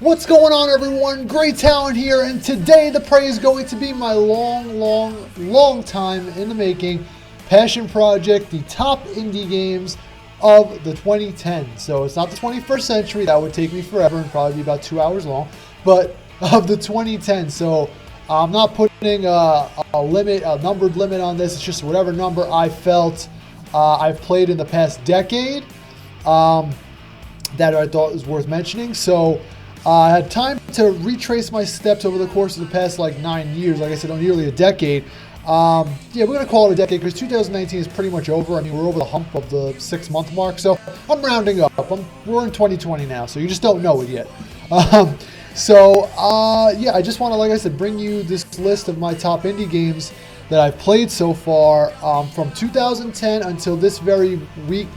What's going on, everyone? Great Talon here, and today the prey is going to be my long time in the making passion project, the top indie games of the 2010s. So it's not the 21st century, that would take me forever and probably be about 2 hours long, but of the 2010s. So I'm not putting a numbered limit on this. It's just whatever number I felt I've played in the past decade that I thought was worth mentioning. So I had time to retrace my steps over the course of the past 9 years. Like I said, nearly a decade. Yeah, we're going to call it a decade because 2019 is pretty much over. I mean, we're over the hump of the 6-month mark. So I'm rounding up. We're in 2020 now, so you just don't know it yet. Yeah, I just want to, like I said, bring you this list of my top indie games that I've played so far from 2010 until this very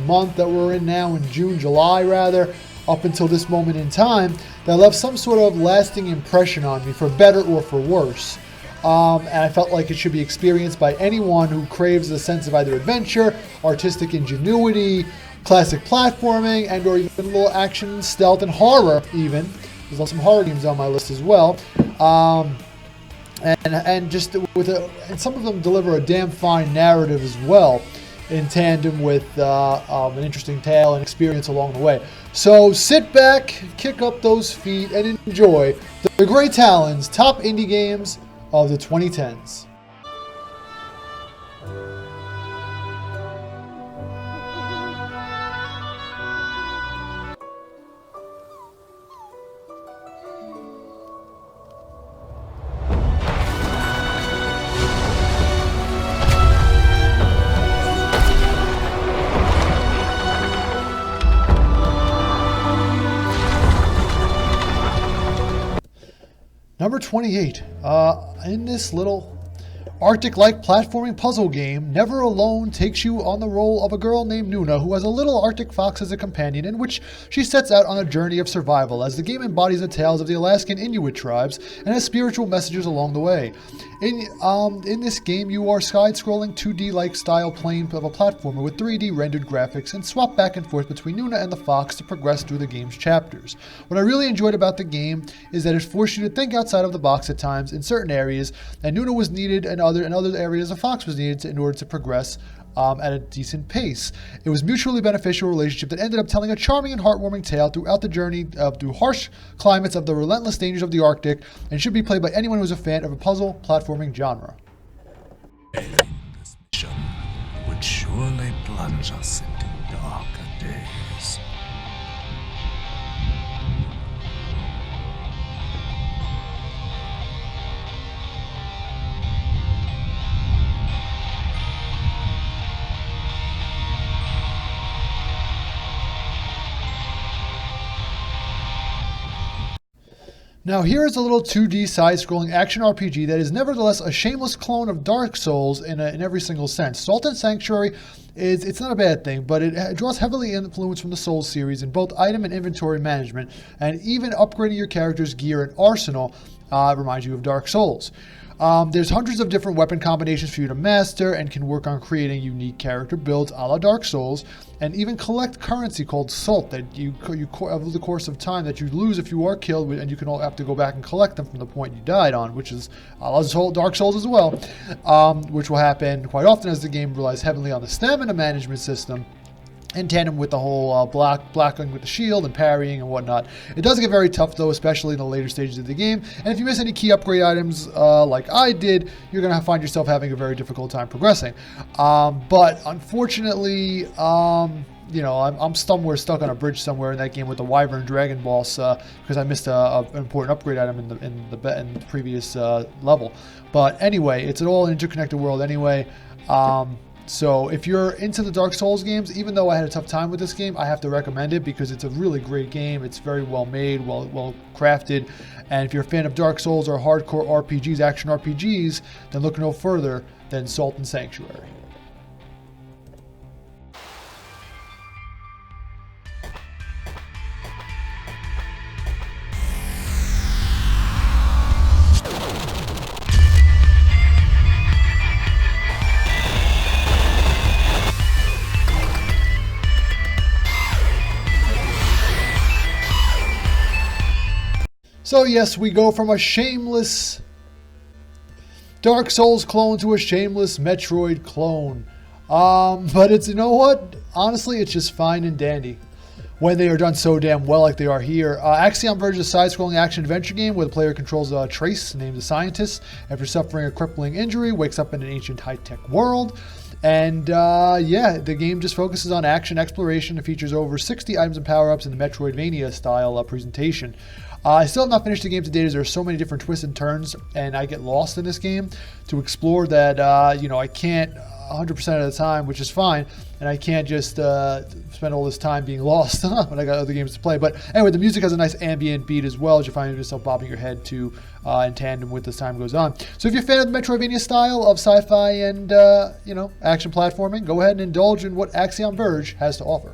month that we're in now, in June, July rather, up until this moment in time, that left some sort of lasting impression on me, for better or for worse. And I felt like it should be experienced by anyone who craves a sense of either adventure, artistic ingenuity, classic platforming, and or even a little action, stealth, and horror even. There's also some horror games on my list as well. And some of them deliver a damn fine narrative as well, in tandem with an interesting tale and experience along the way. So sit back, kick up those feet, and enjoy the Great Talon's top indie games of the 2010s. Number 28, in this little Arctic-like platforming puzzle game, Never Alone takes you on the role of a girl named Nuna who has a little Arctic fox as a companion, in which she sets out on a journey of survival, as the game embodies the tales of the Alaskan Inuit tribes and has spiritual messages along the way. In this game, you are side-scrolling 2D-like style plane of a platformer with 3D rendered graphics, and swap back and forth between Nuna and the fox to progress through the game's chapters. What I really enjoyed about the game is that it forced you to think outside of the box at times in certain areas, and Nuna was needed, and in other areas a fox was needed in order to progress at a decent pace. It was a mutually beneficial relationship that ended up telling a charming and heartwarming tale throughout the journey through harsh climates of the relentless dangers of the Arctic, and should be played by anyone who is a fan of a puzzle platforming genre. This mission would surely plunge us into darker days. Now here is a little 2D side-scrolling action RPG that is nevertheless a shameless clone of Dark Souls in every single sense. Salt and Sanctuary it's not a bad thing, but it draws heavily influence from the Souls series in both item and inventory management, and even upgrading your character's gear and arsenal reminds you of Dark Souls. There's hundreds of different weapon combinations for you to master, and can work on creating unique character builds a la Dark Souls, and even collect currency called salt that you over the course of time that you lose if you are killed, and you can all have to go back and collect them from the point you died on, which is a la Dark Souls as well, which will happen quite often as the game relies heavily on the stamina management system, in tandem with the whole blocking with the shield and parrying and whatnot. It does get very tough though, especially in the later stages of the game, and if you miss any key upgrade items like I did, you're going to find yourself having a very difficult time progressing. But unfortunately, I'm somewhere stuck on a bridge somewhere in that game with the Wyvern Dragon Boss because I missed an important upgrade item in the previous level. But anyway, it's an all interconnected world anyway. So if you're into the Dark Souls games, even though I had a tough time with this game, I have to recommend it because it's a really great game. It's very well made, well crafted. And if you're a fan of Dark Souls or hardcore RPGs, action RPGs, then look no further than Salt and Sanctuary. So yes, we go from a shameless Dark Souls clone to a shameless Metroid clone. But it's, you know what? Honestly, it's just fine and dandy when they are done so damn well like they are here. Axiom Verge is a side-scrolling action-adventure game where the player controls Trace, named the scientist. After suffering a crippling injury, wakes up in an ancient high-tech world. And yeah, the game just focuses on action exploration. It features over 60 items and power-ups in the Metroidvania-style presentation. I still have not finished the game to date as there are so many different twists and turns, and I get lost in this game to explore that, you know, I can't 100% of the time, which is fine, and I can't just spend all this time being lost when I got other games to play. But anyway, the music has a nice ambient beat as well, as you find yourself bobbing your head to in tandem with as time goes on. So if you're a fan of the Metroidvania style of sci-fi and, you know, action platforming, go ahead and indulge in what Axiom Verge has to offer.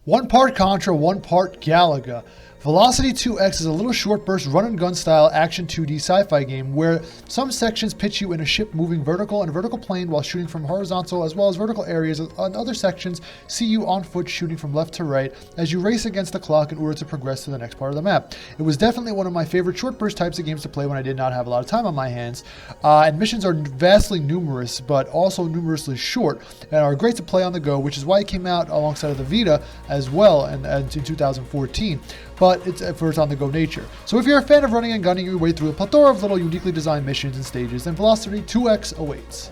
One part Contra, one part Galaga. Velocity 2X is a little short burst run and gun style action 2D sci-fi game where some sections pitch you in a ship moving vertical and vertical plane while shooting from horizontal as well as vertical areas, and other sections see you on foot shooting from left to right as you race against the clock in order to progress to the next part of the map. It was definitely one of my favorite short burst types of games to play when I did not have a lot of time on my hands, and missions are vastly numerous but also numerously short and are great to play on the go, which is why it came out alongside of the Vita as well in 2014. But it's for its on-the-go nature. So if you're a fan of running and gunning your way through a plethora of little uniquely designed missions and stages, then Velocity 2X awaits.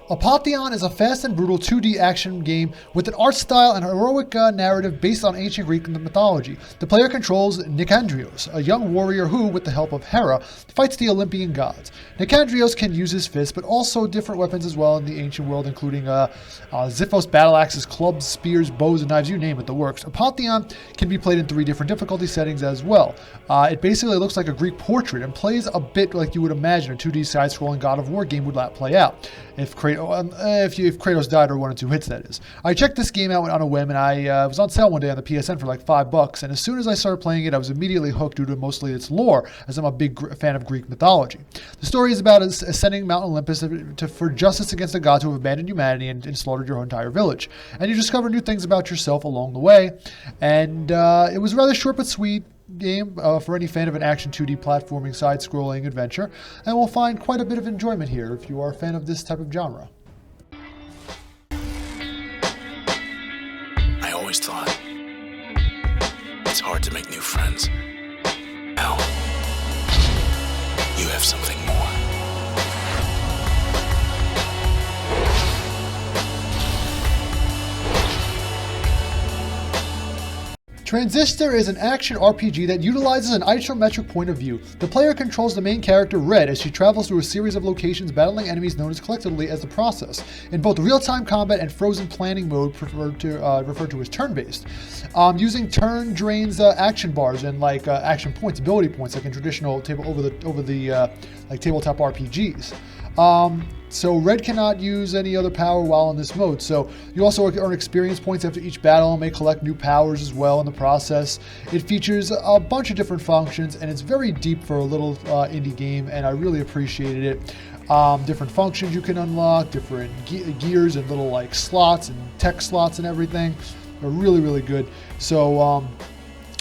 Apotheon is a fast and brutal 2D action game with an art style and heroic narrative based on ancient Greek mythology. The player controls Nicandrios, a young warrior who, with the help of Hera, fights the Olympian gods. Nicandrios can use his fists, but also different weapons as well in the ancient world, including Xiphos battle axes, clubs, spears, bows, and knives, you name it, the works. Apotheon can be played in 3 different difficulty settings as well. It basically looks like a Greek portrait and plays a bit like you would imagine a 2D side-scrolling God of War game would not play out. If Kratos died or 1 or 2 hits, that is. I checked this game out on a whim, and I was on sale one day on the PSN for like $5, and as soon as I started playing it, I was immediately hooked due to mostly its lore, as I'm a big fan of Greek mythology. The story is about ascending Mount Olympus for justice against the gods who have abandoned humanity and slaughtered your entire village. And you discover new things about yourself along the way, and it was rather short but sweet game for any fan of an action 2D platforming side-scrolling adventure, and will find quite a bit of enjoyment here if you are a fan of this type of genre. I always thought it's hard to make new friends. Now, you have something more. Transistor is an action RPG that utilizes an isometric point of view. The player controls the main character, Red, as she travels through a series of locations battling enemies known as collectively as the Process, in both real-time combat and frozen planning mode referred to as turn-based. Using turn drains action bars and like action points, ability points, like in traditional tabletop RPGs. So Red cannot use any other power while in this mode. So you also earn experience points after each battle and may collect new powers as well in the process. It features a bunch of different functions and it's very deep for a little indie game, and I really appreciated it. Different functions you can unlock, different gears and little like slots and tech slots and everything. They're really, really good. So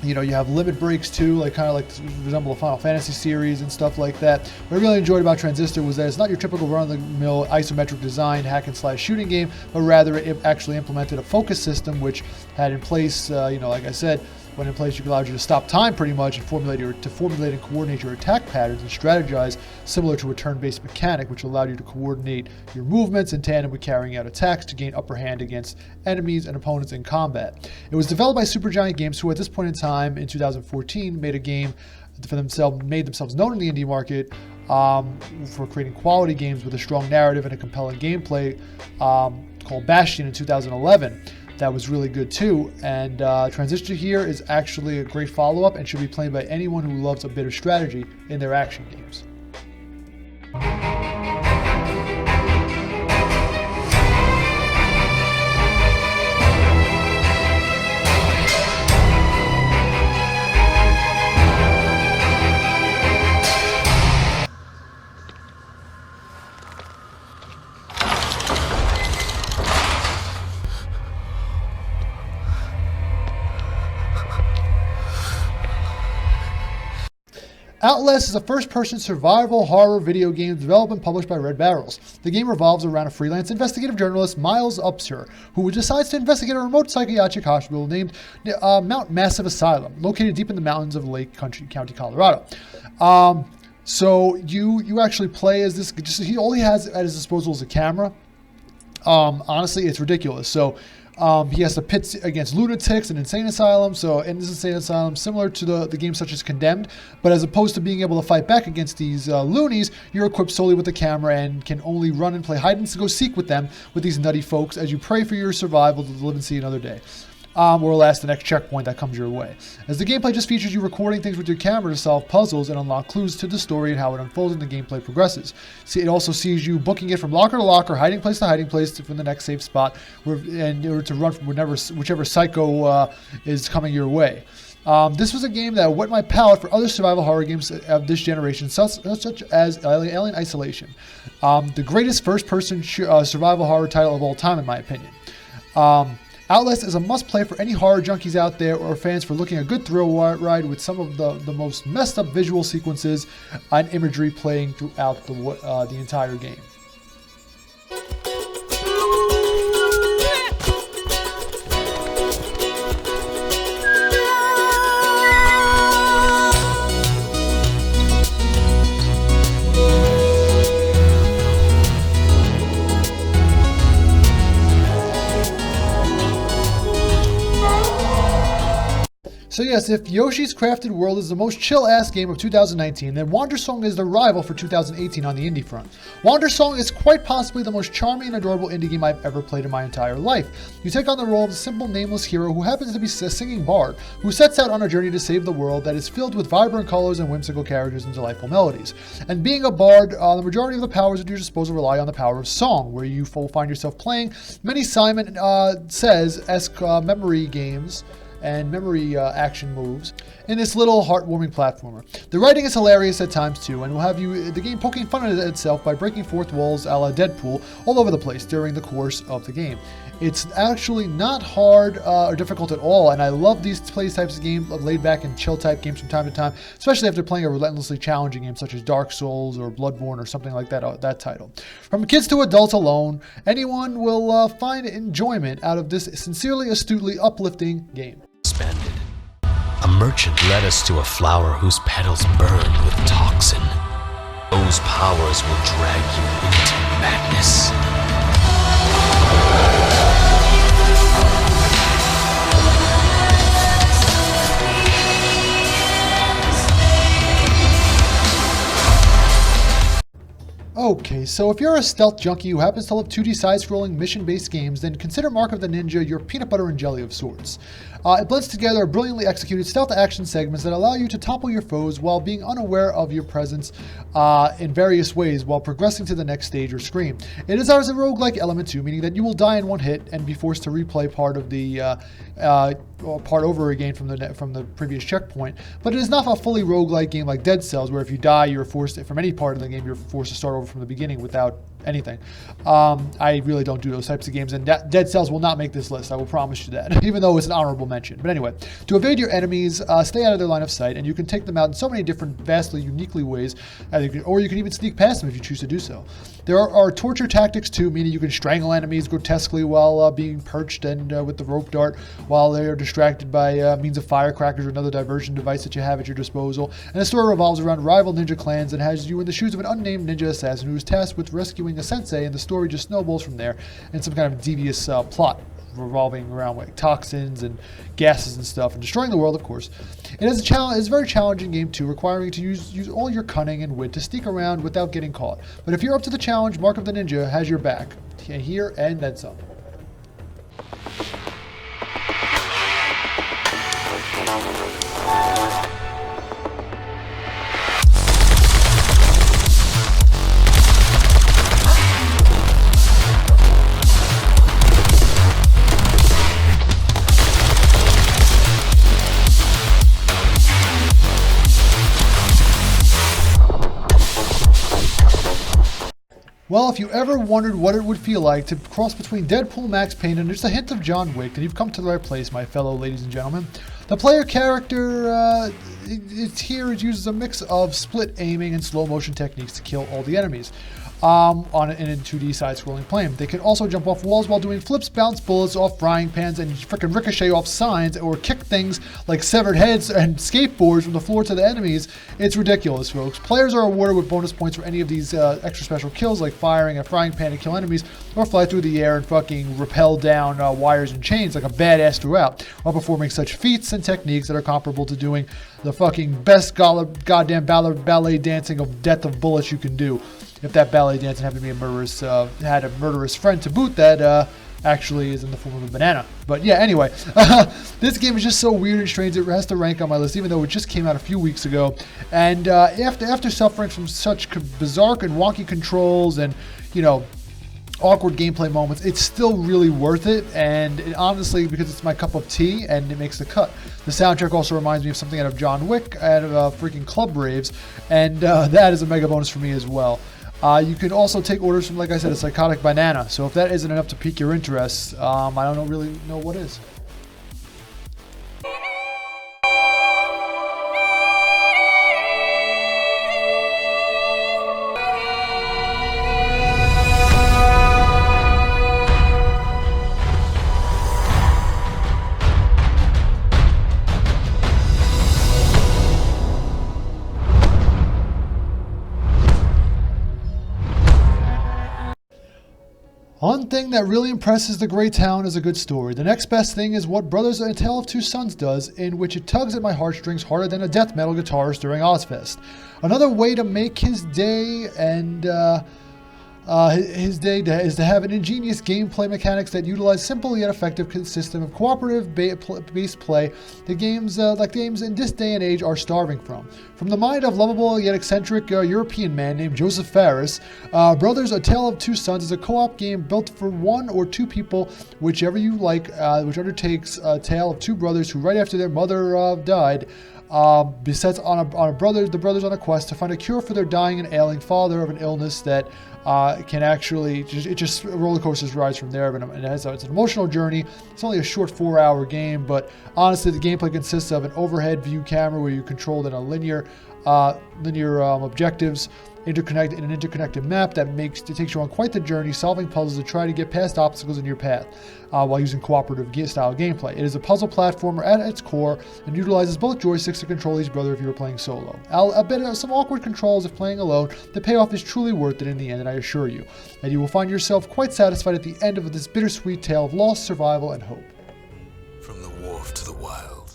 you know, you have limit breaks too, like kind of like resemble a Final Fantasy series and stuff like that. What I really enjoyed about Transistor was that it's not your typical run-of-the-mill isometric design hack and slash shooting game, but rather it actually implemented a focus system which had in place, you know, like I said, when in place, you allowed you to stop time pretty much and formulate and coordinate your attack patterns and strategize, similar to a turn-based mechanic, which allowed you to coordinate your movements in tandem with carrying out attacks to gain upper hand against enemies and opponents in combat. It was developed by Supergiant Games, who at this point in time, in 2014, made a game for themselves, made themselves known in the indie market for creating quality games with a strong narrative and a compelling gameplay. called Bastion in 2011 that was really good too. And Transition to Here is actually a great follow-up and should be played by anyone who loves a bit of strategy in their action games. Outlast is a first-person survival horror video game developed and published by Red Barrels. The game revolves around a freelance investigative journalist, Miles Upshur, who decides to investigate a remote psychiatric hospital named Mount Massive Asylum, located deep in the mountains of Lake County, Colorado. So you actually play as this. All he has at his disposal is a camera. Honestly, it's ridiculous. So he has to pit against lunatics and insane asylums. So in this insane asylum, similar to the games such as Condemned, but as opposed to being able to fight back against these loonies, you're equipped solely with a camera and can only run and play hide and go seek with them, with these nutty folks, as you pray for your survival to live and see another day. Or last the next checkpoint that comes your way. As the gameplay just features you recording things with your camera to solve puzzles and unlock clues to the story and how it unfolds and the gameplay progresses. See, it also sees you booking it from locker to locker, hiding place to hiding place from the next safe spot, in order to run from whichever psycho is coming your way. This was a game that whet my palate for other survival horror games of this generation, such as Alien Isolation, the greatest first-person survival horror title of all time, in my opinion. Outlast is a must-play for any horror junkies out there or fans for looking a good thrill ride with some of the most messed up visual sequences and imagery playing throughout the entire game. So yes, if Yoshi's Crafted World is the most chill-ass game of 2019, then Wandersong is the rival for 2018 on the indie front. Wandersong is quite possibly the most charming and adorable indie game I've ever played in my entire life. You take on the role of a simple, nameless hero who happens to be a singing bard, who sets out on a journey to save the world that is filled with vibrant colors and whimsical characters and delightful melodies. And being a bard, the majority of the powers at your disposal rely on the power of song, where you will find yourself playing many Simon Says-esque memory games and memory action moves in this little heartwarming platformer. The writing is hilarious at times too, and will have the game poking fun at itself by breaking fourth walls a la Deadpool all over the place during the course of the game. It's actually not hard or difficult at all, and I love these types of games, laid back and chill type games from time to time, especially after playing a relentlessly challenging game such as Dark Souls or Bloodborne or something like that title. From kids to adults alone, anyone will find enjoyment out of this sincerely, astutely uplifting game. Expanded. A merchant led us to a flower whose petals burned with toxin. Those powers will drag you into madness. Okay, so if you're a stealth junkie who happens to love 2D side-scrolling mission-based games, then consider Mark of the Ninja your peanut butter and jelly of sorts. It blends together brilliantly executed stealth action segments that allow you to topple your foes while being unaware of your presence in various ways while progressing to the next stage or screen. It is as a roguelike element too, meaning that you will die in one hit and be forced to replay part of the part over again from the previous checkpoint. But it is not a fully roguelike game like Dead Cells, where if you die, you're forced from any part of the game, you're forced to start over from the beginning without anything. I really don't do those types of games, and Dead Cells will not make this list, I will promise you that, even though it's an honorable mention. But anyway, to evade your enemies, stay out of their line of sight, and you can take them out in so many different, vastly, uniquely ways, or you can even sneak past them if you choose to do so. There are torture tactics too, meaning you can strangle enemies grotesquely while being perched and with the rope dart, while they are distracted by means of firecrackers or another diversion device that you have at your disposal. And the story revolves around rival ninja clans and has you in the shoes of an unnamed ninja assassin who is tasked with rescuing a sensei, and the story just snowballs from there in some kind of devious plot revolving around like toxins and gases and stuff, and destroying the world, of course. It is a very challenging game too, requiring you to use all your cunning and wit to sneak around without getting caught. But if you're up to the challenge, Mark of the Ninja has your back. Here and then some. Well, if you ever wondered what it would feel like to cross between Deadpool, Max Payne, and just a hint of John Wick, then you've come to the right place, my fellow ladies and gentlemen. The player character it uses a mix of split aiming and slow motion techniques to kill all the enemies in a 2D side-scrolling plane. They can also jump off walls while doing flips, bounce bullets off frying pans, and frickin' ricochet off signs, or kick things like severed heads and skateboards from the floor to the enemies. It's ridiculous, folks. Players are awarded with bonus points for any of these extra special kills, like firing a frying pan to kill enemies, or fly through the air and fucking rappel down wires and chains like a badass throughout, while performing such feats and techniques that are comparable to doing the fucking best goddamn ballet dancing of death of bullets you can do. If that ballet dancing happened to be had a murderous friend to boot, that actually is in the form of a banana. But yeah, anyway, this game is just so weird and strange. It has to rank on my list, even though it just came out a few weeks ago. And after suffering from such bizarre and wonky controls and, you know, awkward gameplay moments, it's still really worth it, and honestly, because it's my cup of tea and it makes the cut. The soundtrack also reminds me of something out of John Wick, out of freaking Club Raves, and that is a mega bonus for me as well. You can also take orders from, like I said, a psychotic banana, so if that isn't enough to pique your interest, I don't really know what is. One thing that really impresses the Grey Town is a good story. The next best thing is what Brothers: A Tale of Two Sons does, in which it tugs at my heartstrings harder than a death metal guitarist during Ozfest. Another way to make his day is to have an ingenious gameplay mechanics that utilize simple yet effective system of cooperative based play. The games in this day and age are starving from. From the mind of lovable yet eccentric European man named Joseph Fares, Brothers: A Tale of Two Sons is a co-op game built for one or two people, whichever you like, which undertakes a tale of two brothers who, right after their mother died, besets the brothers on a quest to find a cure for their dying and ailing father of an illness that can actually just roller coasters rides from there. And it's an emotional journey. It's only a short 4-hour game, but honestly, the gameplay consists of an overhead view camera where you control in a linear objectives in an interconnected map that takes you on quite the journey, solving puzzles to try to get past obstacles in your path while using cooperative style gameplay. It is a puzzle platformer at its core and utilizes both joysticks to control each brother if you are playing solo. A bit of some awkward controls if playing alone. The payoff is truly worth it in the end, and I assure you that you will find yourself quite satisfied at the end of this bittersweet tale of loss, survival, and hope. From the wharf to the wild,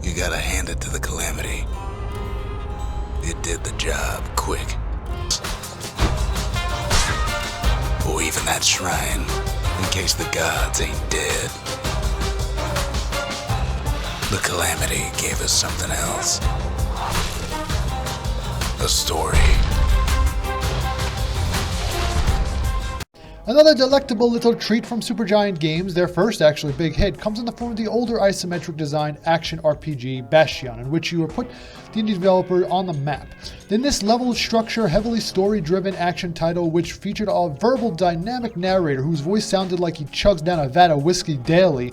you gotta hand it to the Calamity. It did the job quick. Or even that shrine, in case the gods ain't dead. The Calamity gave us something else. A story. Another delectable little treat from Supergiant Games, their first actually big hit, comes in the form of the older isometric design action RPG Bastion, in which you were put the indie developer on the map. Then this level structure, heavily story-driven action title, which featured a verbal dynamic narrator whose voice sounded like he chugs down a vat of whiskey daily.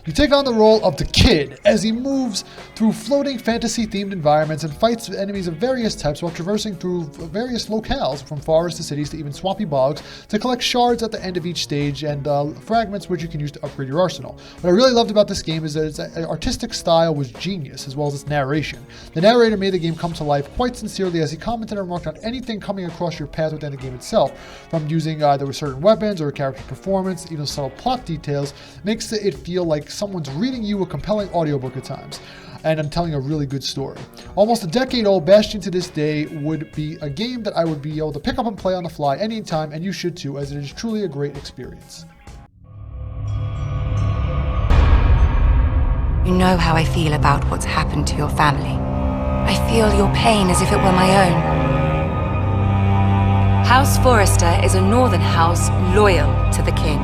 You take on the role of the Kid as he moves through floating fantasy-themed environments and fights enemies of various types while traversing through various locales, from forests to cities to even swampy bogs, to collect shards at the end of each stage and fragments which you can use to upgrade your arsenal. What I really loved about this game is that its artistic style was genius, as well as its narration. The narrator made the game come to life quite sincerely as he commented and remarked on anything coming across your path within the game itself, from using either certain weapons or a character's performance, even subtle plot details, makes it feel like someone's reading you a compelling audiobook at times, and I'm telling a really good story. Almost a decade old, Bastion to this day would be a game that I would be able to pick up and play on the fly anytime, and you should too, as it is truly a great experience. You know how I feel about what's happened to your family. I feel your pain as if it were my own. House Forrester is a northern house loyal to the king.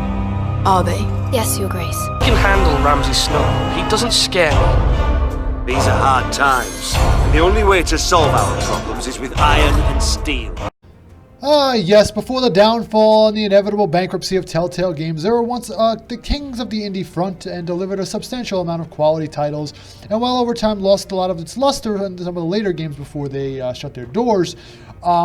Are they? Yes, Your Grace. I can handle Ramsay Snow. He doesn't scare me. These are hard times, and the only way to solve our problems is with iron and steel. Yes, before the downfall and the inevitable bankruptcy of Telltale Games, they were once the kings of the indie front and delivered a substantial amount of quality titles, and while over time lost a lot of its luster in some of the later games before they shut their doors,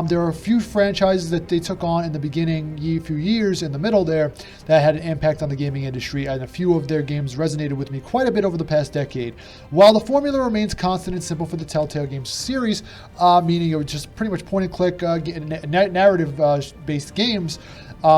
there are a few franchises that they took on in the beginning, few years in the middle there, that had an impact on the gaming industry, and a few of their games resonated with me quite a bit over the past decade. While the formula remains constant and simple for the Telltale Games series, meaning it was just pretty much point-and-click narrative-based games,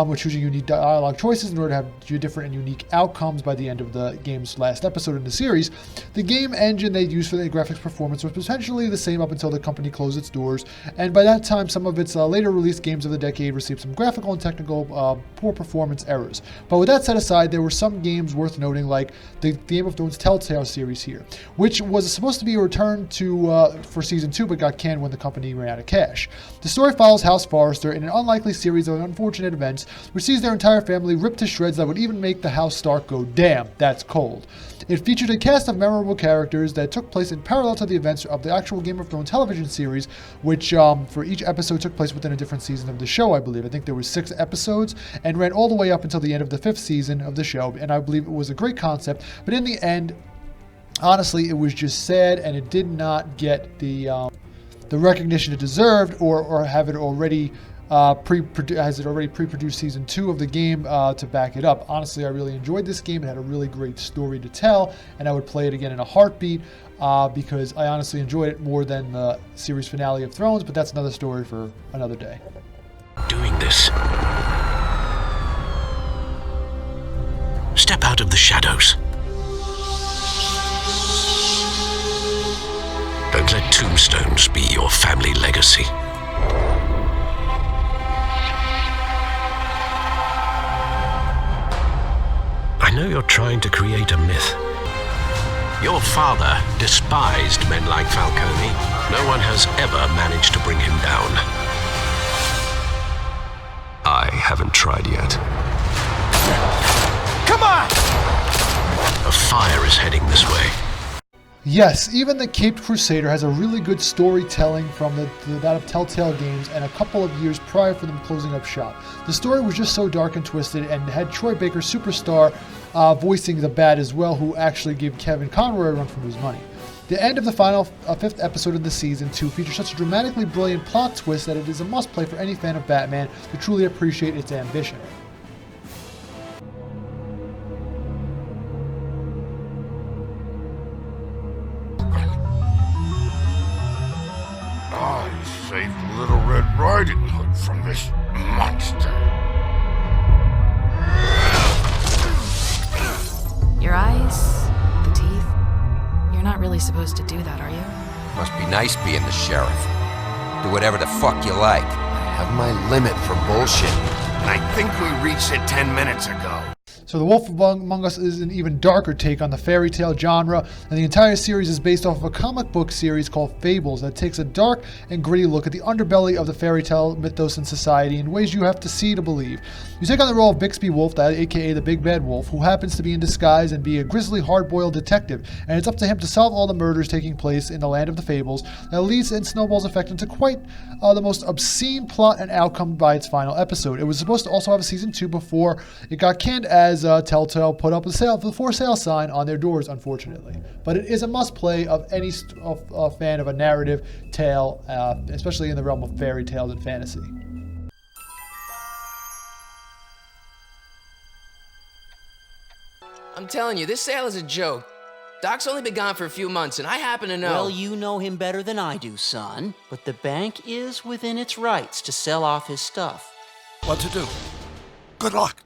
which choosing unique dialogue choices in order to have different and unique outcomes by the end of the game's last episode in the series. The game engine they used for the graphics performance was potentially the same up until the company closed its doors, and by that time some of its later released games of the decade received some graphical and technical poor performance errors. But with that set aside, there were some games worth noting, like the Game of Thrones Telltale series here, which was supposed to be a return to for Season 2 but got canned when the company ran out of cash. The story follows House Forrester in an unlikely series of unfortunate events which sees their entire family ripped to shreds that would even make the House Stark go, "Damn, that's cold." It featured a cast of memorable characters that took place in parallel to the events of the actual Game of Thrones television series, which for each episode took place within a different season of the show, I believe. I think there were 6 episodes and ran all the way up until the end of the 5th season of the show, and I believe it was a great concept, but in the end, honestly, it was just sad, and it did not get the recognition it deserved, or have it already pre-produced Season 2 of the game to back it up. Honestly, I really enjoyed this game. It had a really great story to tell, and I would play it again in a heartbeat because I honestly enjoyed it more than the series finale of Thrones, but that's another story for another day. Doing this. Step out of the shadows. Don't let tombstones be your family legacy. I know you're trying to create a myth. Your father despised men like Falcone. No one has ever managed to bring him down. I haven't tried yet. Come on! A fire is heading this way. Yes, even the Caped Crusader has a really good storytelling from that of Telltale Games and a couple of years prior for them closing up shop. The story was just so dark and twisted, and had Troy Baker, superstar, voicing the Bat as well, who actually gave Kevin Conroy a run for his money. The end of the final 5th episode of the Season 2 features such a dramatically brilliant plot twist that it is a must-play for any fan of Batman to truly appreciate its ambition. I saved Little Red Riding Hood from this monster. Your eyes, the teeth. You're not really supposed to do that, are you? Must be nice being the sheriff. Do whatever the fuck you like. I have my limit for bullshit, and I think we reached it 10 minutes ago. So The Wolf Among Us is an even darker take on the fairy tale genre, and the entire series is based off of a comic book series called Fables that takes a dark and gritty look at the underbelly of the fairy tale mythos and society in ways you have to see to believe. You take on the role of Bixby Wolf, aka the Big Bad Wolf, who happens to be in disguise and be a grisly, hard-boiled detective, and it's up to him to solve all the murders taking place in the land of the Fables that leads and snowballs effect into quite the most obscene plot and outcome by its final episode. It was supposed to also have a Season 2 before it got canned as Telltale put up the for sale sign on their doors, unfortunately. But it is a must-play of any fan of a narrative tale, especially in the realm of fairy tales and fantasy. I'm telling you, this sale is a joke. Doc's only been gone for a few months, and I happen to know... Well, you know him better than I do, son. But the bank is within its rights to sell off his stuff. What to do? Good luck.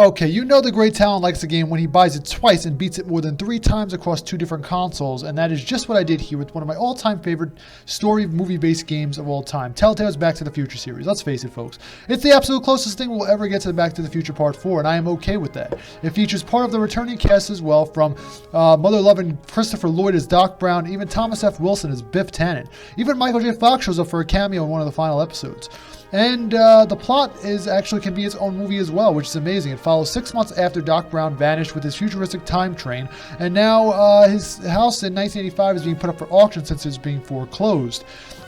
Okay, you know the great Talon likes the game when he buys it twice and beats it more than 3 times across 2 different consoles, and that is just what I did here with one of my all-time favorite story movie-based games of all time, Telltale's Back to the Future series. Let's face it, folks. It's the absolute closest thing we'll ever get to the Back to the Future Part 4, and I am okay with that. It features part of the returning cast as well, from mother-loving Christopher Lloyd as Doc Brown, even Thomas F. Wilson as Biff Tannen. Even Michael J. Fox shows up for a cameo in one of the final episodes. And the plot can be its own movie as well, which is amazing. It follows 6 months after Doc Brown vanished with his futuristic time train, and now his house in 1985 is being put up for auction since it's being foreclosed.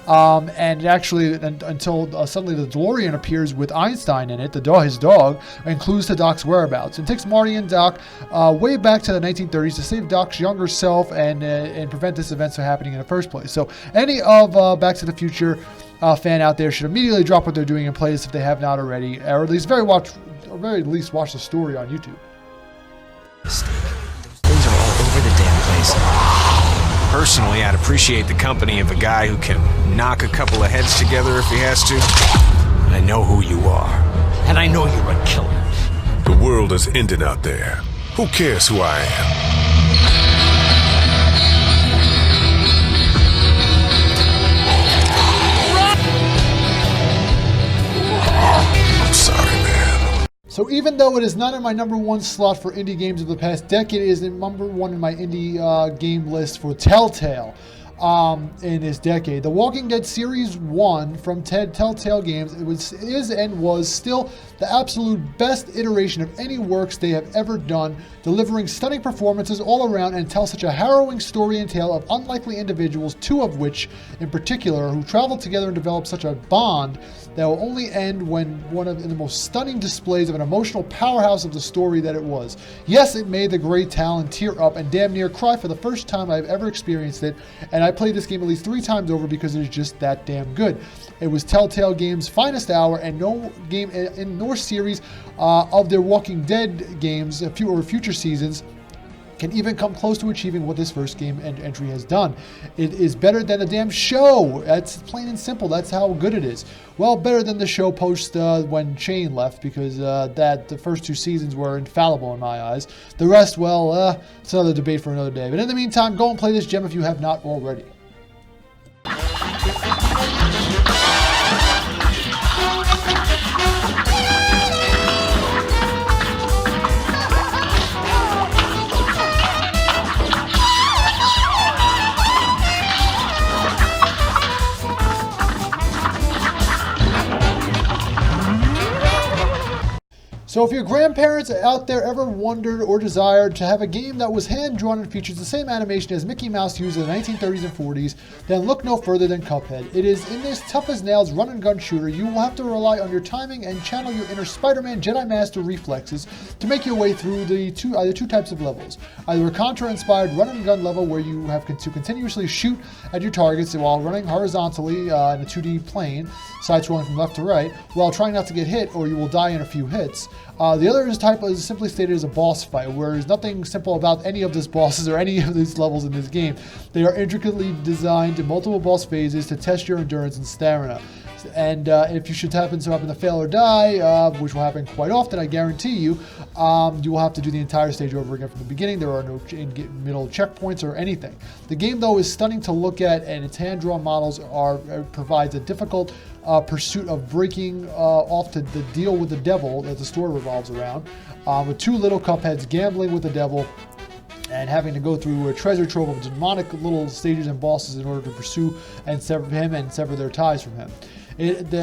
And actually, until suddenly the DeLorean appears with Einstein in it, his dog, and clues to Doc's whereabouts. And takes Marty and Doc way back to the 1930s to save Doc's younger self and prevent this event from happening in the first place. So any of Back to the Future fan out there should immediately drop what they're doing and play this if they have not already, or at least very least watch the story on YouTube. Those things are all over the damn place. Personally, I'd appreciate the company of a guy who can knock a couple of heads together if he has to. I know who you are, and I know you're a killer. The world is ending out there. Who cares who I am? So even though it is not in my #1 slot for indie games of the past decade, it is number 1 in my indie game list for Telltale in this decade. The Walking Dead Series 1 from Telltale Games is and was still the absolute best iteration of any works they have ever done, delivering stunning performances all around and tell such a harrowing story and tale of unlikely individuals, 2 of which in particular, who traveled together and developed such a bond that will only end when one of the most stunning displays of an emotional powerhouse of the story that it was. Yes, it made the great Talon tear up and damn near cry for the first time I've ever experienced it, and I played this game at least 3 times over because it is just that damn good. It was Telltale Games' finest hour, and no game nor series of their Walking Dead games or future seasons can even come close to achieving what this first game entry has done. It is better than a damn show. That's plain and simple. That's how good it is. Well, better than the show post when Shane left, because the first 2 seasons were infallible in my eyes. The rest, well, it's another debate for another day. But in the meantime, go and play this gem if you have not already. So if your grandparents out there ever wondered or desired to have a game that was hand-drawn and features the same animation as Mickey Mouse used in the 1930s and 40s, then look no further than Cuphead. It is in this tough-as-nails run-and-gun shooter. You will have to rely on your timing and channel your inner Spider-Man Jedi Master reflexes to make your way through either two types of levels. Either a Contra-inspired run-and-gun level where you have to continuously shoot at your targets while running horizontally in a 2D plane, side-scrolling from left to right, while trying not to get hit or you will die in a few hits. The other type is simply stated as a boss fight, where there's nothing simple about any of these bosses or any of these levels in this game. They are intricately designed in multiple boss phases to test your endurance and stamina. And if you should happen to fail or die, which will happen quite often, I guarantee you, you will have to do the entire stage over again from the beginning. There are no middle checkpoints or anything. The game, though, is stunning to look at, and its hand-drawn models provides a difficult pursuit of breaking off to the deal with the devil that the story revolves around, with 2 little Cupheads gambling with the devil and having to go through a treasure trove of demonic little stages and bosses in order to pursue and sever him and sever their ties from him. It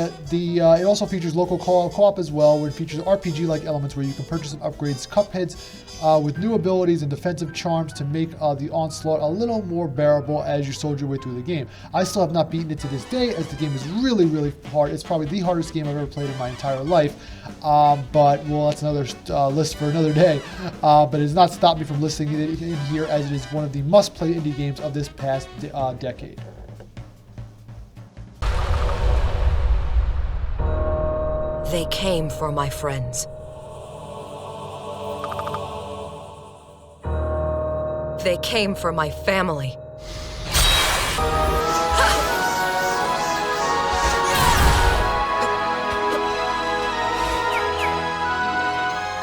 also features local co-op as well, where it features RPG-like elements where you can purchase and upgrade Cupheads with new abilities and defensive charms to make the onslaught a little more bearable as you soldier your way through the game. I still have not beaten it to this day, as the game is really, really hard. It's probably the hardest game I've ever played in my entire life. But, well, that's another list for another day. But it has not stopped me from listing it in here, as it is one of the must-play indie games of this past decade. They came for my friends. They came for my family.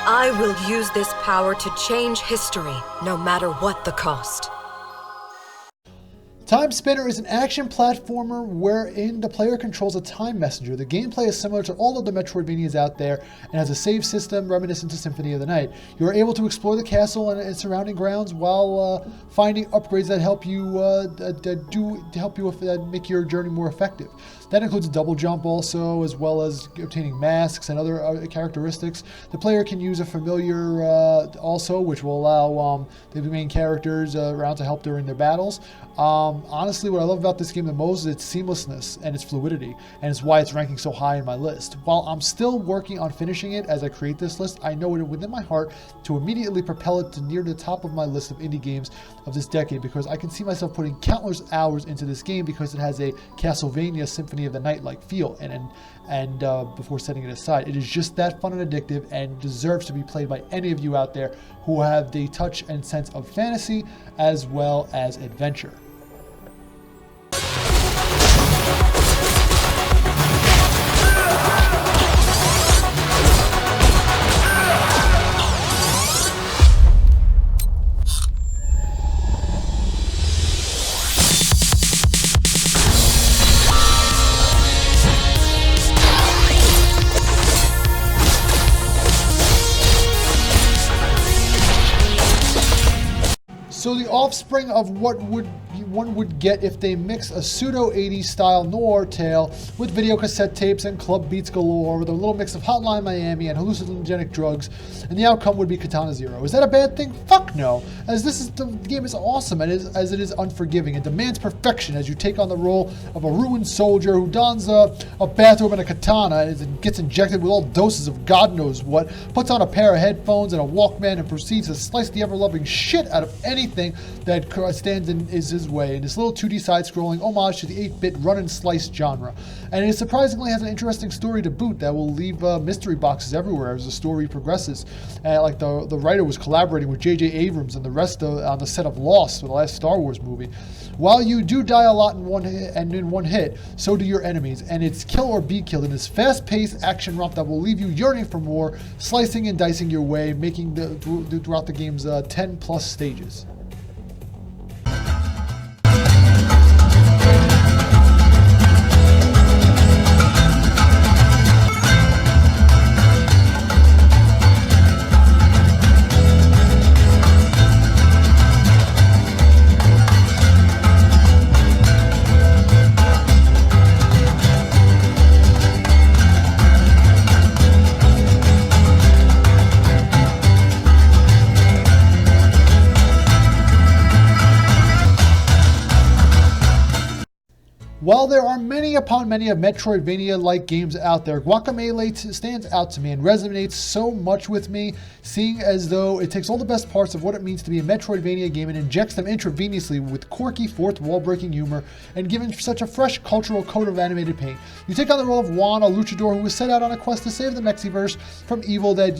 I will use this power to change history, no matter what the cost. Time Spinner is an action platformer wherein the player controls a time messenger. The gameplay is similar to all of the Metroidvanias out there and has a save system reminiscent to Symphony of the Night. You are able to explore the castle and its surrounding grounds while finding upgrades that help you make your journey more effective. That includes a double jump also, as well as obtaining masks and other characteristics. The player can use a familiar also, which will allow the main characters around to help during their battles. Honestly, what I love about this game the most is its seamlessness and its fluidity, and it's why it's ranking so high in my list. While I'm still working on finishing it as I create this list, I know it within my heart to immediately propel it to near the top of my list of indie games of this decade, because I can see myself putting countless hours into this game because it has a Castlevania Symphony of the Night-like feel, and before setting it aside, it is just that fun and addictive and deserves to be played by any of you out there who have the touch and sense of fantasy as well as adventure. So the offspring of what one would get if they mix a pseudo 80s style noir tale with video cassette tapes and club beats galore with a little mix of Hotline Miami and hallucinogenic drugs, and the outcome would be Katana Zero. Is that a bad thing? Fuck no, as the game is awesome and as it is unforgiving and demands perfection as you take on the role of a ruined soldier who dons a bathrobe and a katana and gets injected with all doses of God knows what, puts on a pair of headphones and a Walkman and proceeds to slice the ever-loving shit out of anything that stands in his way in this little 2D side-scrolling homage to the 8-bit run-and-slice genre. And it surprisingly has an interesting story to boot that will leave mystery boxes everywhere as the story progresses. Like the writer was collaborating with J.J. Abrams and the rest on the set of Lost, the last Star Wars movie. While you do die a lot in one hit, so do your enemies, and it's kill or be killed in this fast-paced action romp that will leave you yearning for more, slicing and dicing your way, making throughout the game's 10+ stages. While there are many upon many of Metroidvania-like games out there, Guacamelee stands out to me and resonates so much with me, seeing as though it takes all the best parts of what it means to be a Metroidvania game and injects them intravenously with quirky, fourth-wall-breaking humor, and given such a fresh cultural coat of animated paint. You take on the role of Juan, a luchador who was set out on a quest to save the Mexiverse from evil that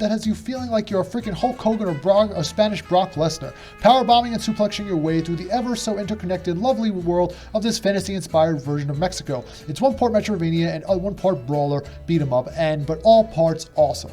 has you feeling like you're a freaking Hulk Hogan or Spanish Brock Lesnar, powerbombing and suplexing your way through the ever-so-interconnected, lovely world of this fantasy-inspired version of Mexico. It's one part Metroidvania and one part brawler, beat 'em up, but all parts awesome.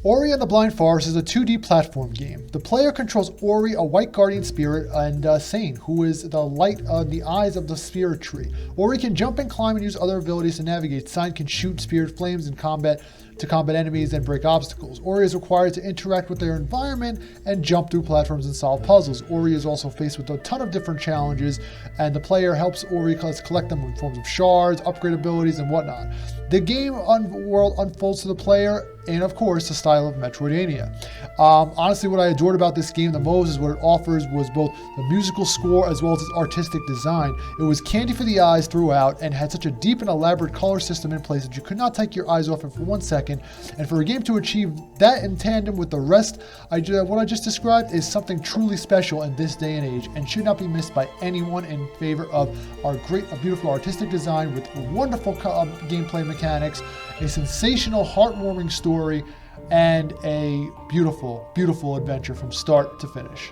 Ori and the Blind Forest is a 2D platform game. The player controls Ori, a white guardian spirit, and Sane, who is the light of the eyes of the spirit tree. Ori can jump and climb and use other abilities to navigate. Sane can shoot spirit flames in combat. to combat enemies and break obstacles. Ori is required to interact with their environment and jump through platforms and solve puzzles. Ori is also faced with a ton of different challenges, and the player helps Ori collect them in forms of shards, upgrade abilities, and whatnot. The game world unfolds to the player in, of course, the style of Metroidvania. Honestly, what I adored about this game the most is what it offers was both the musical score as well as its artistic design. It was candy for the eyes throughout and had such a deep and elaborate color system in place that you could not take your eyes off it for 1 second. And for a game to achieve that in tandem with the rest, what I just described is something truly special in this day and age and should not be missed by anyone in favor of our beautiful artistic design with wonderful gameplay mechanics, a sensational, heartwarming story, and a beautiful, beautiful adventure from start to finish.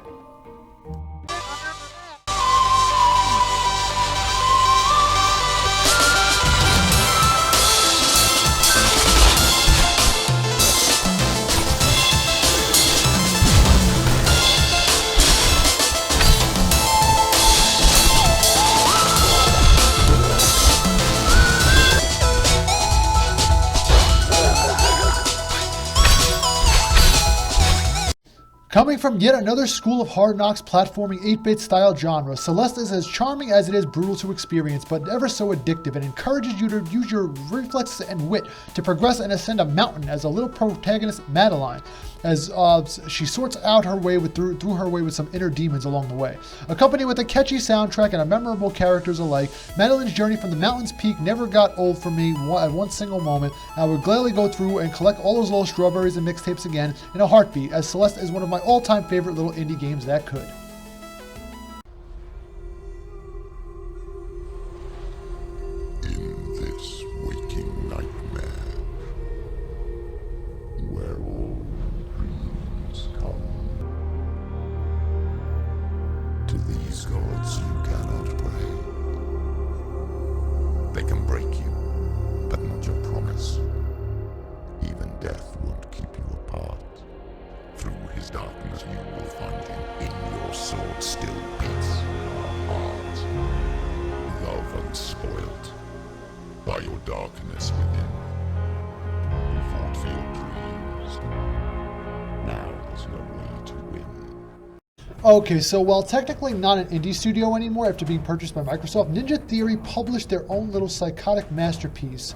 Coming from yet another school of hard knocks platforming 8-bit style genre, Celeste is as charming as it is brutal to experience, but ever so addictive, and encourages you to use your reflexes and wit to progress and ascend a mountain as a little protagonist Madeline, as she sorts out her way through her way with some inner demons along the way. Accompanied with a catchy soundtrack and a memorable characters alike, Madeline's journey from the mountain's peak never got old for me at one single moment. I would gladly go through and collect all those little strawberries and mixtapes again in a heartbeat, as Celeste is one of my all-time favorite little indie games that could. In this waking nightmare, where all dreams come, to these gods you cannot pray. They can break you, but not your promise. Even death won't keep you apart. Through his darkness you will find him. In your sword still beats a heart. Love unspoilt by your darkness within. You fought for your dreams. Now there's no way to win. Okay, so while technically not an indie studio anymore after being purchased by Microsoft, Ninja Theory published their own little psychotic masterpiece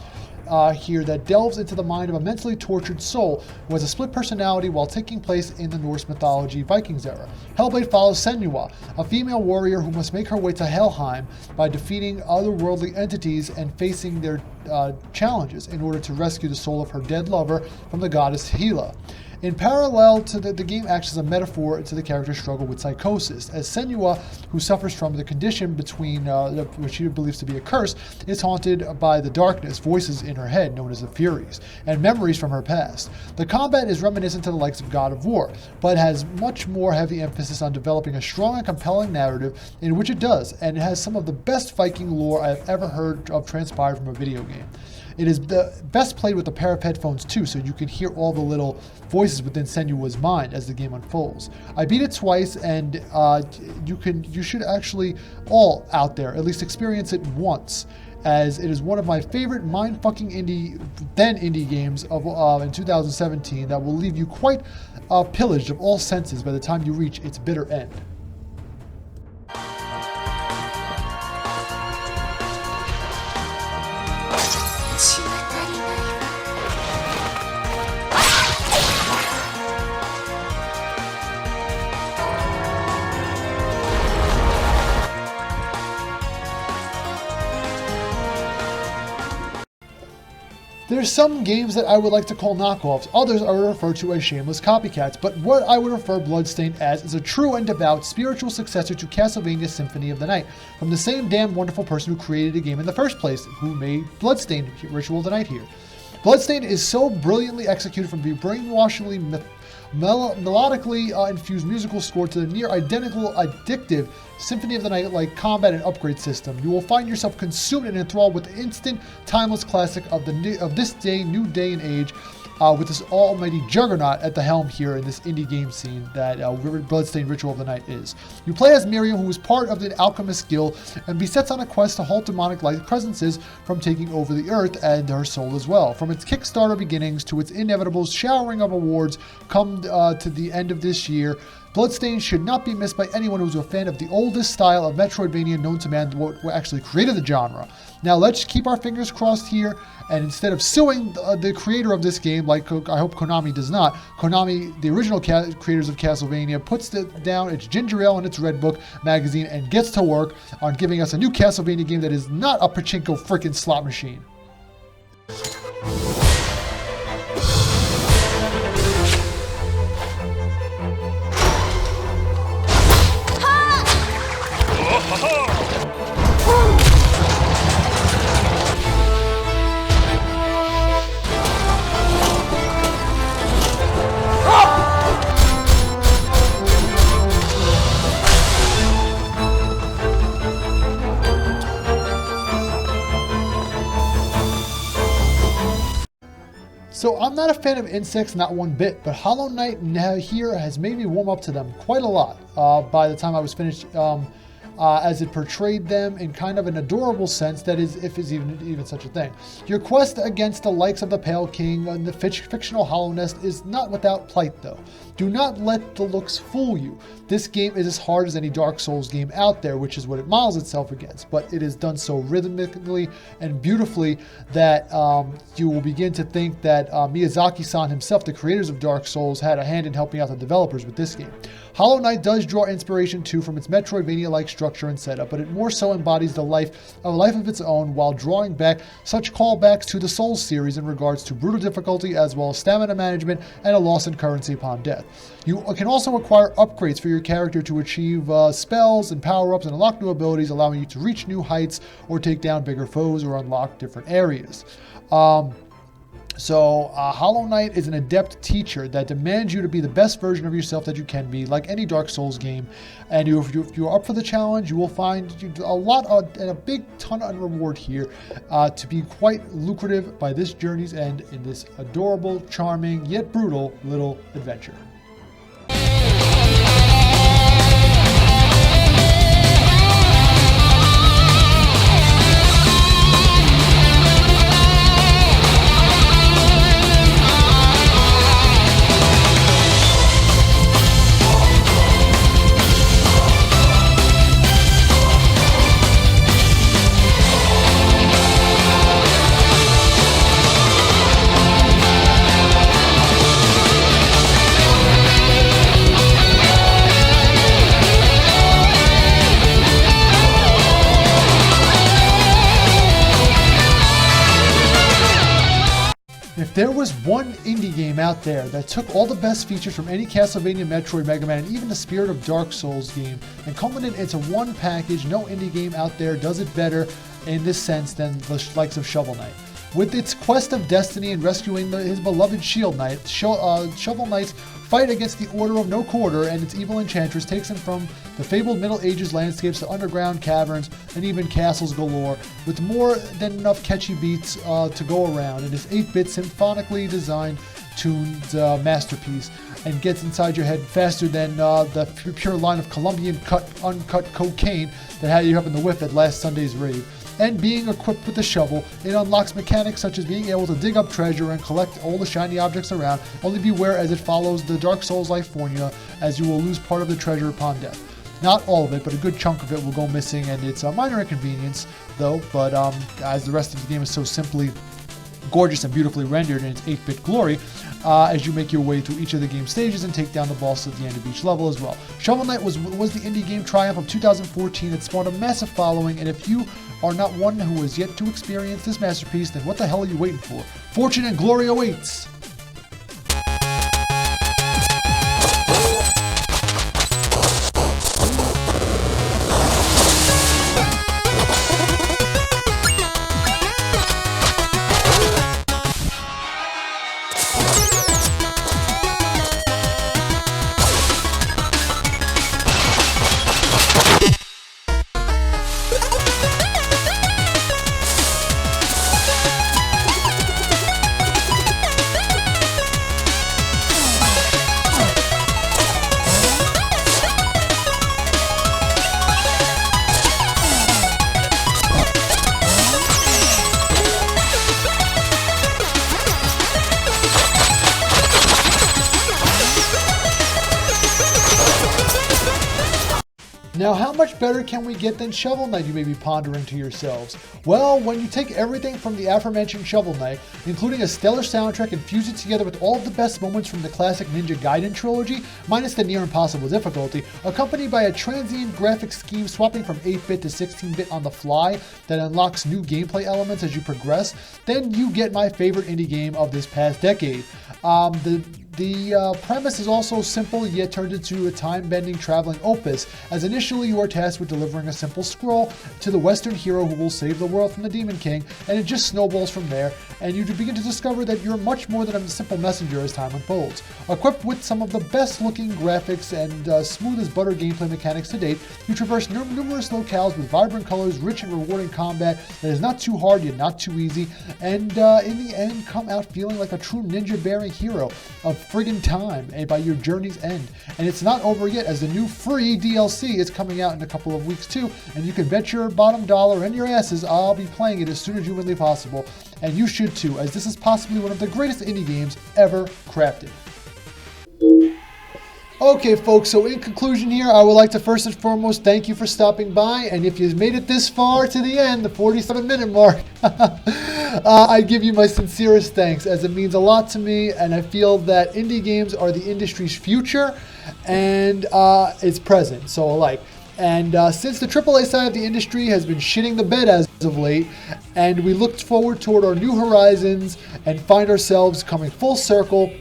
here that delves into the mind of a mentally tortured soul who has a split personality while taking place in the Norse mythology Vikings era. Hellblade follows Senua, a female warrior who must make her way to Helheim by defeating otherworldly entities and facing their challenges in order to rescue the soul of her dead lover from the goddess Hela. In parallel to the game acts as a metaphor to the character's struggle with psychosis, as Senua, who suffers from the condition between which she believes to be a curse, is haunted by the darkness, voices in her head known as the Furies, and memories from her past. The combat is reminiscent to the likes of God of War, but has much more heavy emphasis on developing a strong and compelling narrative, in which it does, and it has some of the best Viking lore I have ever heard of transpired from a video game. It is best played with a pair of headphones too, so you can hear all the little voices within Senua's mind as the game unfolds. I beat it twice, and you should actually all out there at least experience it once, as it is one of my favorite mind-fucking indie games of in 2017 that will leave you quite pillaged of all senses by the time you reach its bitter end. There's some games that I would like to call knockoffs, others I would refer to as shameless copycats, but what I would refer Bloodstained as is a true and devout spiritual successor to Castlevania Symphony of the Night, from the same damn wonderful person who created the game in the first place, who made Bloodstained Ritual of the Night here. Bloodstained is so brilliantly executed, from the brainwashingly melodically infused musical score to the near identical addictive Symphony of the Night-like combat and upgrade system. You will find yourself consumed and enthralled with the instant, timeless classic of this day, new day and age, with this almighty juggernaut at the helm here in this indie game scene that Bloodstained Ritual of the Night is. You play as Miriam, who is part of the Alchemist Guild and besets on a quest to halt demonic-like presences from taking over the earth and her soul as well. From its Kickstarter beginnings to its inevitable showering of awards come to the end of this year, Bloodstained should not be missed by anyone who's a fan of the oldest style of Metroidvania known to man, what actually created the genre. Now let's keep our fingers crossed here, and instead of suing the creator of this game, like I hope Konami does not, Konami, the original creators of Castlevania, puts down its ginger ale and its Red Book magazine and gets to work on giving us a new Castlevania game that is not a pachinko freaking slot machine. So I'm not a fan of insects, not one bit, but Hollow Knight here has made me warm up to them quite a lot by the time I was finished, as it portrayed them in kind of an adorable sense, that is, if is even such a thing. Your quest against the likes of the Pale King and the fictional Hollow Nest is not without plight though. Do not let the looks fool you. This game is as hard as any Dark Souls game out there, which is what it models itself against, but it is done so rhythmically and beautifully that you will begin to think that Miyazaki-san himself, the creators of Dark Souls, had a hand in helping out the developers with this game. Hollow Knight does draw inspiration too from its Metroidvania-like structure and setup, but it more so embodies a life of its own while drawing back such callbacks to the Souls series in regards to brutal difficulty as well as stamina management and a loss in currency upon death. You can also acquire upgrades for your character to achieve spells and power-ups and unlock new abilities, allowing you to reach new heights or take down bigger foes or unlock different areas. So Hollow Knight is an adept teacher that demands you to be the best version of yourself that you can be, like any Dark Souls game. And if you're up for the challenge, you will find a lot and a big ton of reward here to be quite lucrative by this journey's end in this adorable, charming, yet brutal little adventure. If there was one indie game out there that took all the best features from any Castlevania, Metroid, Mega Man, and even the Spirit of Dark Souls game and culminated into one package, no indie game out there does it better in this sense than the likes of Shovel Knight. With its quest of destiny and rescuing his beloved Shield Knight, Shovel Knight's fight against the Order of No Quarter and its evil enchantress takes him from the fabled Middle Ages landscapes to underground caverns and even castles galore, with more than enough catchy beats to go around in this 8-bit symphonically designed tuned masterpiece, and gets inside your head faster than the pure line of Colombian uncut cocaine that had you up in the whiff at last Sunday's rave. And being equipped with the shovel, it unlocks mechanics such as being able to dig up treasure and collect all the shiny objects around, only beware as it follows the Dark Souls-like formula, as you will lose part of the treasure upon death. Not all of it, but a good chunk of it will go missing, and it's a minor inconvenience, though, but as the rest of the game is so simply gorgeous and beautifully rendered in its 8-bit glory, as you make your way through each of the game stages and take down the boss at the end of each level as well. Shovel Knight was the indie game triumph of 2014 that spawned a massive following, and if you are not one who has yet to experience this masterpiece, then what the hell are you waiting for? Fortune and glory awaits! Now, how much better can we get than Shovel Knight, you may be pondering to yourselves? Well, when you take everything from the aforementioned Shovel Knight, including a stellar soundtrack, and fuse it together with all of the best moments from the classic Ninja Gaiden trilogy, minus the near impossible difficulty, accompanied by a transient graphic scheme swapping from 8-bit to 16-bit on the fly that unlocks new gameplay elements as you progress, then you get my favorite indie game of this past decade. The premise is also simple, yet turned into a time-bending traveling opus, as initially you are tasked with delivering a simple scroll to the Western hero who will save the world from the Demon King, and it just snowballs from there, and you begin to discover that you're much more than a simple messenger as time unfolds. Equipped with some of the best-looking graphics and smooth as butter gameplay mechanics to date, you traverse numerous locales with vibrant colors, rich and rewarding combat that is not too hard yet not too easy, and in the end come out feeling like a true ninja-bearing hero of friggin' time and by your journey's end. And it's not over yet, as the new free DLC is coming out in a couple of weeks too, and you can bet your bottom dollar and your asses I'll be playing it as soon as humanly possible, and you should too, as this is possibly one of the greatest indie games ever crafted. Okay folks, so in conclusion here, I would like to first and foremost thank you for stopping by, and if you've made it this far to the end, the 47-minute mark, I give you my sincerest thanks, as it means a lot to me, and I feel that indie games are the industry's future and its present, so alike. And since the AAA side of the industry has been shitting the bed as of late, and we looked forward toward our new horizons and find ourselves coming full circle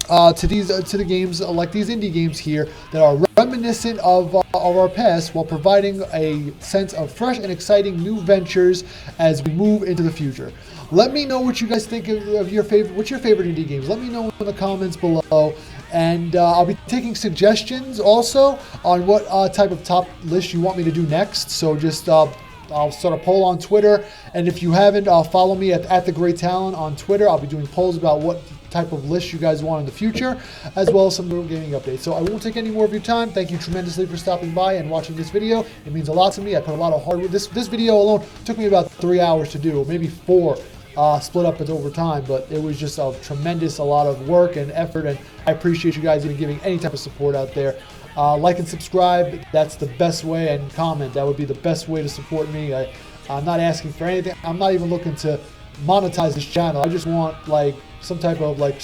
to the games like these indie games here that are reminiscent of our past, while providing a sense of fresh and exciting new ventures as we move into the future. Let me know what you guys think of your favorite. What's your favorite indie games? Let me know in the comments below, and I'll be taking suggestions also on what type of top list you want me to do next. So just I'll start a poll on Twitter, and if you haven't, follow me at the Great Talon on Twitter. I'll be doing polls about what type of list you guys want in the future, as well as some little gaming updates. So I won't take any more of your time. Thank you tremendously for stopping by and watching this video. It means a lot to me. I put a lot of hard work. This video alone took me about 3 hours to do, maybe 4, split up over time, but it was just a lot of work and effort, and I appreciate you guys even giving any type of support out there. Like and subscribe, that's the best way, and comment, that would be the best way to support me. I'm not asking for anything. I'm not even looking to monetize this channel. I just want like some type of like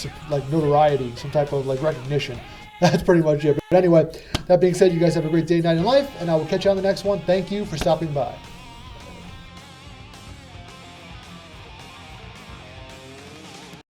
notoriety, some type of like recognition. That's pretty much it. But anyway, that being said, you guys have a great day, night, and life, and I will catch you on the next one. Thank you for stopping by.